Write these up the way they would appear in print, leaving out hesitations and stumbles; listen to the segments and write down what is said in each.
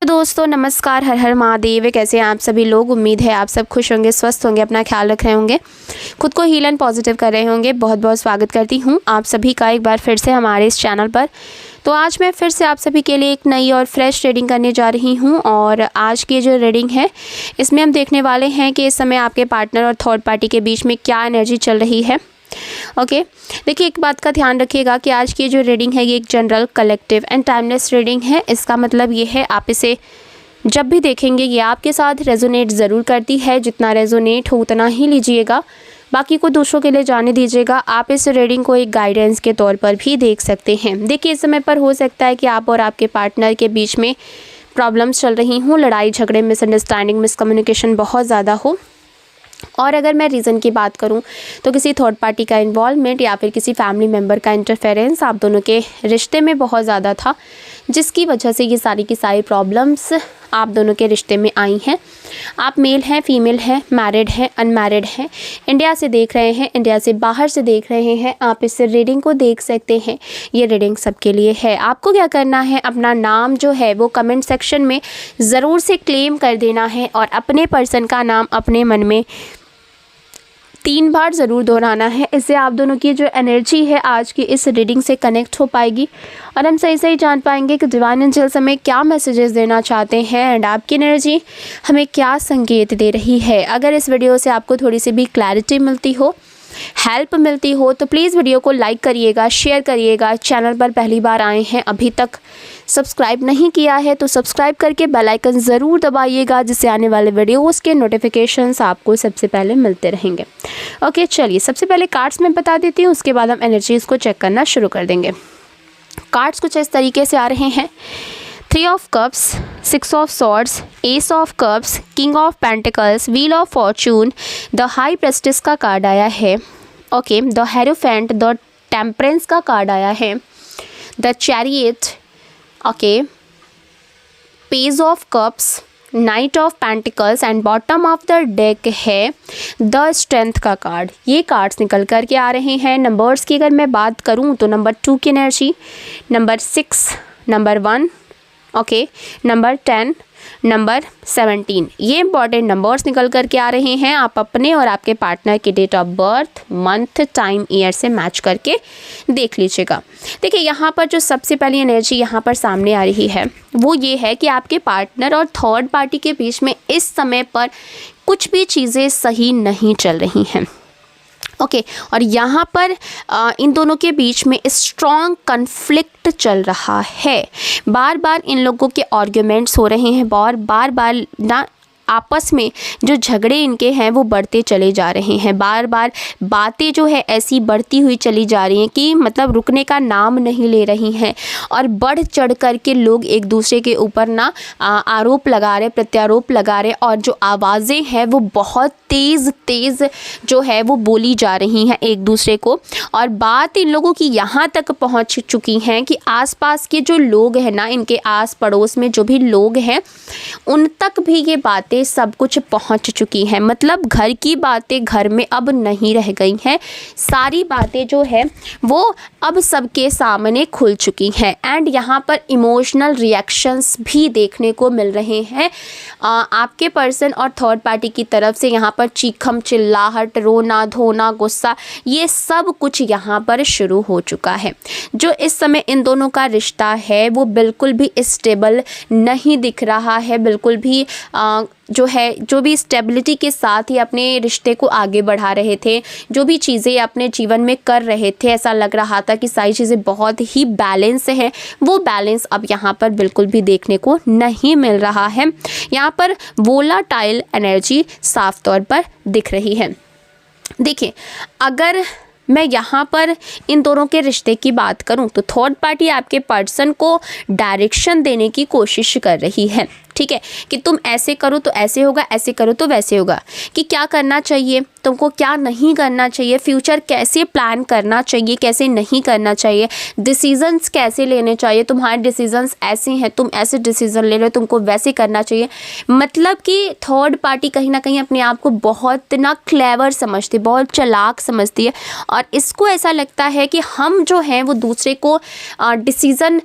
दोस्तों नमस्कार, हर हर महादेव। कैसे हैं आप सभी लोग। उम्मीद है आप सब खुश होंगे, स्वस्थ होंगे, अपना ख्याल रख रहे होंगे, खुद को हील एंड पॉजिटिव कर रहे होंगे। बहुत बहुत स्वागत करती हूं आप सभी का एक बार फिर से हमारे इस चैनल पर। तो आज मैं फिर से आप सभी के लिए एक नई और फ्रेश रीडिंग करने जा रही हूं। और आज की जो रीडिंग है इसमें हम देखने वाले हैं कि इस समय आपके पार्टनर और थर्ड पार्टी के बीच में क्या एनर्जी चल रही है। ओके, देखिए एक बात का ध्यान रखिएगा कि आज की जो रीडिंग है ये एक general, collective and timeless reading है। इसका मतलब ये है आप इसे जब भी देखेंगे ये आपके साथ रेजोनेट ज़रूर करती है। जितना रेजोनेट हो उतना ही लीजिएगा, बाकी को दूसरों के लिए जाने दीजिएगा। आप इस रीडिंग को एक गाइडेंस के तौर पर भी देख सकते हैं। देखिए इस समय पर हो सकता है कि आप और आपके पार्टनर के बीच में प्रॉब्लम्स चल रही हों, लड़ाई झगड़े, मिसअंडरस्टैंडिंग, मिसकम्युनिकेशन बहुत ज़्यादा हो। और अगर मैं रीज़न की बात करूं तो किसी थर्ड पार्टी का इन्वॉल्वमेंट या फिर किसी फैमिली मेम्बर का इंटरफेरेंस आप दोनों के रिश्ते में बहुत ज़्यादा था, जिसकी वजह से ये सारी की सारी प्रॉब्लम्स आप दोनों के रिश्ते में आई हैं। आप मेल हैं, फीमेल हैं, मैरिड हैं, अनमैरिड हैं, इंडिया से देख रहे हैं, इंडिया से बाहर से देख रहे हैं, आप इस रीडिंग को देख सकते हैं। ये रीडिंग सबके लिए है। आपको क्या करना है, अपना नाम जो है वो कमेंट सेक्शन में ज़रूर से क्लेम कर देना है और अपने पर्सन का नाम अपने मन में 3 बार ज़रूर दोहराना है। इससे आप दोनों की जो एनर्जी है आज की इस रीडिंग से कनेक्ट हो पाएगी और हम सही सही जान पाएंगे कि डिवाइन एंजल्स हमें क्या मैसेजेस देना चाहते हैं एंड आपकी एनर्जी हमें क्या संकेत दे रही है। अगर इस वीडियो से आपको थोड़ी सी भी क्लैरिटी मिलती हो, हेल्प मिलती हो तो प्लीज़ वीडियो को लाइक करिएगा, शेयर करिएगा। चैनल पर पहली बार आए हैं, अभी तक सब्सक्राइब नहीं किया है तो सब्सक्राइब करके बेल आइकन ज़रूर दबाइएगा, जिससे आने वाले वीडियोस के नोटिफिकेशंस आपको सबसे पहले मिलते रहेंगे। ओके, चलिए सबसे पहले कार्ड्स में बता देती हूँ, उसके बाद हम एनर्जीज़ को चेक करना शुरू कर देंगे। कार्ड्स कुछ इस तरीके से आ रहे हैं। 3 of cups, 6 of swords, S of cups, king of pentacles, wheel of Fortune, the high prestige का कार्ड आया है। Okay, the hierophant, the temperance का कार्ड आया है, the chariot, okay, page of cups, night of pentacles and bottom of the deck है the strength का card. ये cards निकल कर के आ रहे हैं। नंबर्स की अगर मैं बात करूं तो नंबर 2 की energy, number 6, number 1, okay, number 10, number 17, ये इंपॉर्टेंट नंबर्स निकल कर के आ रहे हैं। आप अपने और आपके पार्टनर के date of birth, month, time, year से मैच करके देख लीजिएगा। देखिए यहाँ पर जो सबसे पहली एनर्जी यहाँ पर सामने आ रही है वो ये है कि आपके पार्टनर और थर्ड पार्टी के बीच में इस समय पर कुछ भी चीज़ें सही नहीं चल रही हैं। ओके, और यहाँ पर इन दोनों के बीच में स्ट्रॉन्ग कन्फ्लिक्ट चल रहा है। बार बार इन लोगों के आर्ग्यूमेंट्स हो रहे हैं, बार बार ना आपस में जो झगड़े इनके हैं वो बढ़ते चले जा रहे हैं। बार बार बातें जो है ऐसी बढ़ती हुई चली जा रही हैं कि मतलब रुकने का नाम नहीं ले रही हैं और बढ़ चढ़ कर के लोग एक दूसरे के ऊपर ना आरोप लगा रहे, प्रत्यारोप लगा रहे और जो आवाज़ें हैं वो बहुत तेज़ जो है वो बोली जा रही हैं एक दूसरे को। और बात इन लोगों की यहाँ तक पहुँच चुकी हैं कि आसपास के जो लोग हैं ना, इनके आस पड़ोस में जो भी लोग हैं उन तक भी ये बातें सब कुछ पहुंच चुकी हैं। मतलब घर की बातें घर में अब नहीं रह गई हैं, सारी बातें जो है वो अब सबके सामने खुल चुकी हैं। एंड यहाँ पर इमोशनल रिएक्शंस भी देखने को मिल रहे हैं आपके पर्सन और थर्ड पार्टी की तरफ से। यहाँ पर चीखम चिल्लाहट, रोना धोना, गुस्सा, ये सब कुछ यहाँ पर शुरू हो चुका है। जो इस समय इन दोनों का रिश्ता है वो बिल्कुल भी स्टेबल नहीं दिख रहा है, बिल्कुल भी जो भी स्टेबिलिटी के साथ ही अपने रिश्ते को आगे बढ़ा रहे थे, जो भी चीज़ें अपने जीवन में कर रहे थे, ऐसा लग रहा था कि सारी चीज़ें बहुत ही बैलेंस हैं। वो बैलेंस अब यहाँ पर बिल्कुल भी देखने को नहीं मिल रहा है। यहाँ पर वोलाटाइल एनर्जी साफ तौर पर दिख रही है। देखिए अगर मैं यहाँ पर इन दोनों के रिश्ते की बात करूँ तो थर्ड पार्टी आपके पर्सन को डायरेक्शन देने की कोशिश कर रही है। ठीक है, कि तुम ऐसे करो तो ऐसे होगा, ऐसे करो तो वैसे होगा, कि क्या करना चाहिए तुमको, क्या नहीं करना चाहिए, फ्यूचर कैसे प्लान करना चाहिए, कैसे नहीं करना चाहिए, डिसीजंस कैसे लेने चाहिए, तुम्हारे डिसीजंस ऐसे हैं, तुम ऐसे डिसीजन ले रहे हो, तुमको वैसे करना चाहिए। मतलब कि थर्ड पार्टी कहीं ना कहीं अपने आप को बहुत ना क्लेवर समझती है, बहुत चालाक समझती है और इसको ऐसा लगता है कि हम जो हैं वो दूसरे को डिसीज़न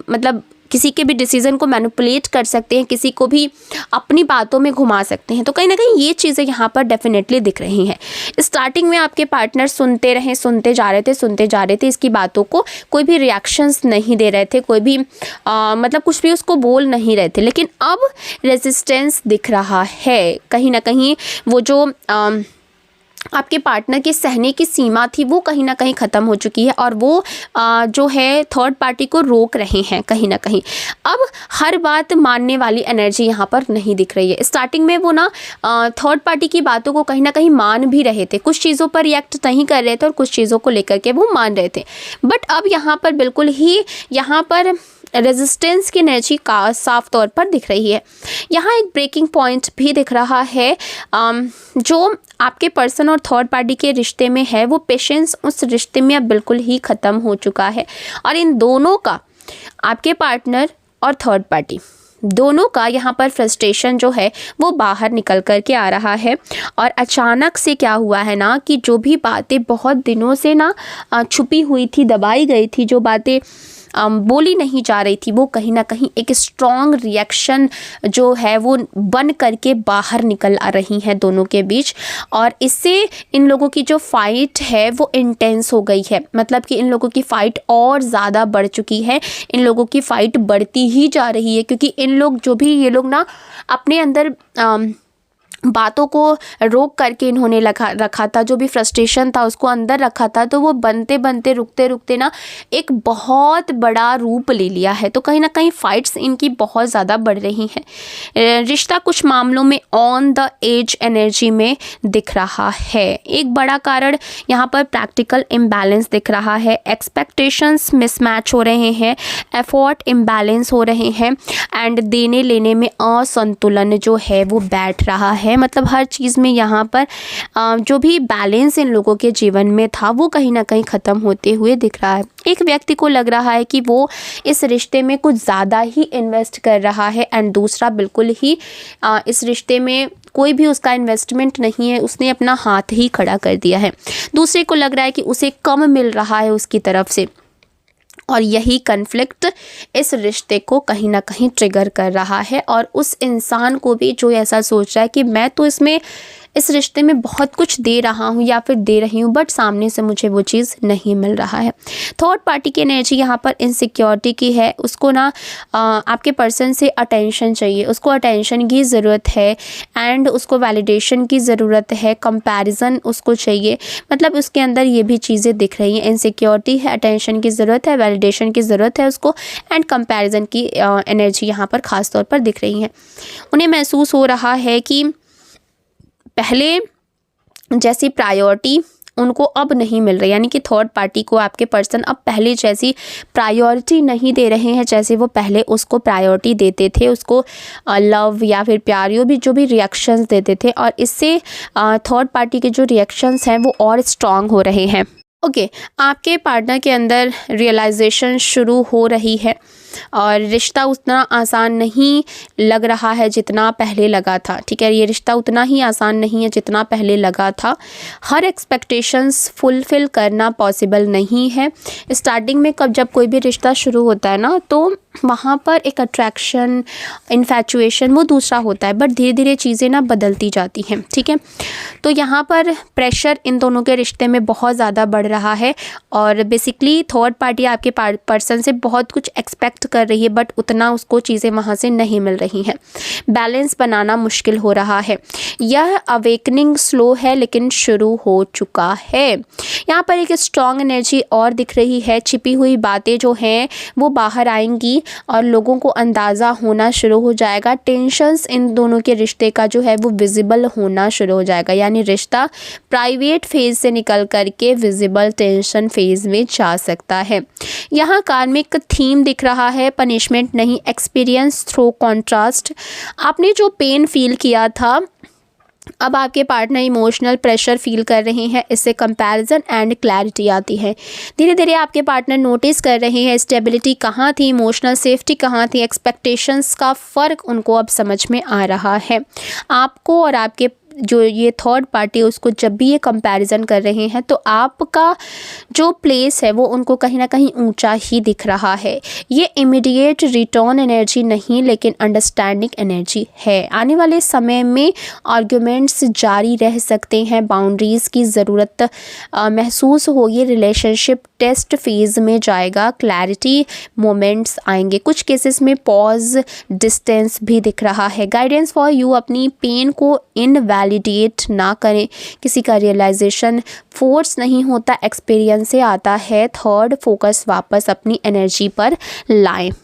मतलब किसी के भी डिसीज़न को मैनिपुलेट कर सकते हैं, किसी को भी अपनी बातों में घुमा सकते हैं। तो कहीं ना कहीं ये चीज़ें यहाँ पर डेफिनेटली दिख रही हैं। स्टार्टिंग में आपके पार्टनर सुनते जा रहे थे इसकी बातों को, कोई भी रिएक्शंस नहीं दे रहे थे, कोई भी मतलब कुछ भी उसको बोल नहीं रहे थे। लेकिन अब रेजिस्टेंस दिख रहा है, कहीं ना कहीं वो जो आपके पार्टनर की सहने की सीमा थी वो कहीं ना कहीं ख़त्म हो चुकी है, और वो जो है थर्ड पार्टी को रोक रहे हैं कहीं ना कहीं। अब हर बात मानने वाली एनर्जी यहाँ पर नहीं दिख रही है। स्टार्टिंग में वो ना थर्ड पार्टी की बातों को कहीं ना कहीं मान भी रहे थे, कुछ चीज़ों पर रिएक्ट नहीं कर रहे थे और कुछ चीज़ों को लेकर के वो मान रहे थे। बट अब यहाँ पर बिल्कुल ही यहाँ पर रेजिस्टेंस की एनर्जी का साफ तौर पर दिख रही है। यहाँ एक ब्रेकिंग पॉइंट भी दिख रहा है। जो आपके पर्सन और थर्ड पार्टी के रिश्ते में है, वो पेशेंस उस रिश्ते में अब बिल्कुल ही ख़त्म हो चुका है, और इन दोनों का, आपके पार्टनर और थर्ड पार्टी दोनों का यहाँ पर फ्रस्ट्रेशन जो है वो बाहर निकल कर के आ रहा है। और अचानक से क्या हुआ है ना कि जो भी बातें बहुत दिनों से ना छुपी हुई थी, दबाई गई थी, जो बातें बोली नहीं जा रही थी, वो कहीं ना कहीं एक स्ट्रॉन्ग रिएक्शन जो है वो बन करके बाहर निकल आ रही हैं दोनों के बीच। और इससे इन लोगों की जो फाइट है वो इंटेंस हो गई है, मतलब कि इन लोगों की फ़ाइट और ज़्यादा बढ़ चुकी है, इन लोगों की फ़ाइट बढ़ती ही जा रही है। क्योंकि इन लोग जो भी ये लोग ना अपने अंदर बातों को रोक करके इन्होंने रखा था, जो भी फ्रस्ट्रेशन था उसको अंदर रखा था, तो वो बनते बनते रुकते रुकते ना एक बहुत बड़ा रूप ले लिया है। तो कहीं ना कहीं फाइट्स इनकी बहुत ज़्यादा बढ़ रही हैं। रिश्ता कुछ मामलों में ऑन द एज एनर्जी में दिख रहा है। एक बड़ा कारण यहाँ पर प्रैक्टिकल इम्बैलेंस दिख रहा है, एक्सपेक्टेशंस मिसमैच हो रहे हैं, एफर्ट इम्बैलेंस हो रहे हैं, एंड देने लेने में असंतुलन जो है वो बैठ रहा है। मतलब हर चीज़ में यहाँ पर जो भी बैलेंस इन लोगों के जीवन में था वो कहीं ना कहीं ख़त्म होते हुए दिख रहा है। एक व्यक्ति को लग रहा है कि वो इस रिश्ते में कुछ ज़्यादा ही इन्वेस्ट कर रहा है, एंड दूसरा बिल्कुल ही इस रिश्ते में कोई भी उसका इन्वेस्टमेंट नहीं है, उसने अपना हाथ ही खड़ा कर दिया है। दूसरे को लग रहा है कि उसे कम मिल रहा है उसकी तरफ से, और यही कन्फ्लिक्ट इस रिश्ते को कहीं ना कहीं ट्रिगर कर रहा है। और उस इंसान को भी जो ऐसा सोच रहा है कि मैं तो इस रिश्ते में बहुत कुछ दे रहा हूँ या फिर दे रही हूँ, बट सामने से मुझे वो चीज़ नहीं मिल रहा है। थर्ड पार्टी की एनर्जी यहाँ पर इनसिक्योरिटी की है। उसको ना आपके पर्सन से अटेंशन चाहिए, उसको अटेंशन की ज़रूरत है, एंड उसको वैलिडेशन की ज़रूरत है, कंपैरिजन उसको चाहिए। मतलब उसके अंदर ये भी चीज़ें दिख रही हैं, इनसिक्योरिटी है, अटेंशन की ज़रूरत है, वैलिडेशन की ज़रूरत है उसको, एंड कंपैरिजन की एनर्जी यहाँ पर ख़ास तौर पर दिख रही है। उन्हें महसूस हो रहा है कि पहले जैसी प्रायोरिटी उनको अब नहीं मिल रही, यानी कि थर्ड पार्टी को आपके पर्सन अब पहले जैसी प्रायोरिटी नहीं दे रहे हैं जैसे वो पहले उसको प्रायोरिटी देते थे, उसको लव या फिर प्यार जो भी रिएक्शंस देते थे। और इससे थर्ड पार्टी के जो रिएक्शंस हैं वो और स्ट्रॉन्ग हो रहे हैं। ओके, आपके पार्टनर के अंदर रियलाइजेशन शुरू हो रही है, और रिश्ता उतना आसान नहीं लग रहा है जितना पहले लगा था। ठीक है, ये रिश्ता उतना ही आसान नहीं है जितना पहले लगा था। हर एक्सपेक्टेशंस फुलफ़िल करना पॉसिबल नहीं है। स्टार्टिंग में जब कोई भी रिश्ता शुरू होता है ना, तो वहाँ पर एक अट्रैक्शन, इन्फैचुएशन वो दूसरा होता है, बट धीरे धीरे चीज़ें ना बदलती जाती हैं। ठीक है, तो यहाँ पर प्रेशर इन दोनों के रिश्ते में बहुत ज़्यादा बढ़ रहा है, और बेसिकली थर्ड पार्टी आपके पर्सन से बहुत कुछ एक्सपेक्ट कर रही है, बट उतना उसको चीज़ें वहाँ से नहीं मिल रही हैं। बैलेंस बनाना मुश्किल हो रहा है। यह अवेकनिंग स्लो है लेकिन शुरू हो चुका है। यहाँ पर एक स्ट्रॉन्ग एनर्जी और दिख रही है। छिपी हुई बातें जो हैं वो बाहर आएंगी और लोगों को अंदाज़ा होना शुरू हो जाएगा। टेंशन्स इन दोनों के रिश्ते का जो है वो विजिबल होना शुरू हो जाएगा, यानी रिश्ता प्राइवेट फेज से निकल करके विजिबल टेंशन फेज में जा सकता है। यहाँ कार्मिक थीम दिख रहा है, पनिशमेंट नहीं, एक्सपीरियंस थ्रू कॉन्ट्रास्ट। आपने जो पेन फील किया था, अब आपके पार्टनर इमोशनल प्रेशर फील कर रहे हैं, इससे कंपैरिजन एंड क्लैरिटी आती है। धीरे धीरे आपके पार्टनर नोटिस कर रहे हैं स्टेबिलिटी कहाँ थी, इमोशनल सेफ्टी कहाँ थी, एक्सपेक्टेशंस का फ़र्क उनको अब समझ में आ रहा है। आपको और आपके जो ये थर्ड पार्टी उसको जब भी ये कंपैरिजन कर रहे हैं तो आपका जो प्लेस है वो उनको कहीं ना कहीं ऊंचा ही दिख रहा है। ये इमीडिएट रिटर्न एनर्जी नहीं लेकिन अंडरस्टैंडिंग एनर्जी है। आने वाले समय में आर्ग्यूमेंट्स जारी रह सकते हैं, बाउंड्रीज़ की ज़रूरत महसूस होगी, रिलेशनशिप टेस्ट फेज़ में जाएगा, क्लैरिटी मोमेंट्स आएंगे, कुछ केसेस में पॉज डिस्टेंस भी दिख रहा है। गाइडेंस फॉर यू, अपनी पेन को इनवैलिडेट ना करें, किसी का रियलाइजेशन फोर्स नहीं होता, एक्सपीरियंस से आता है। थर्ड, फोकस वापस अपनी एनर्जी पर लाएं।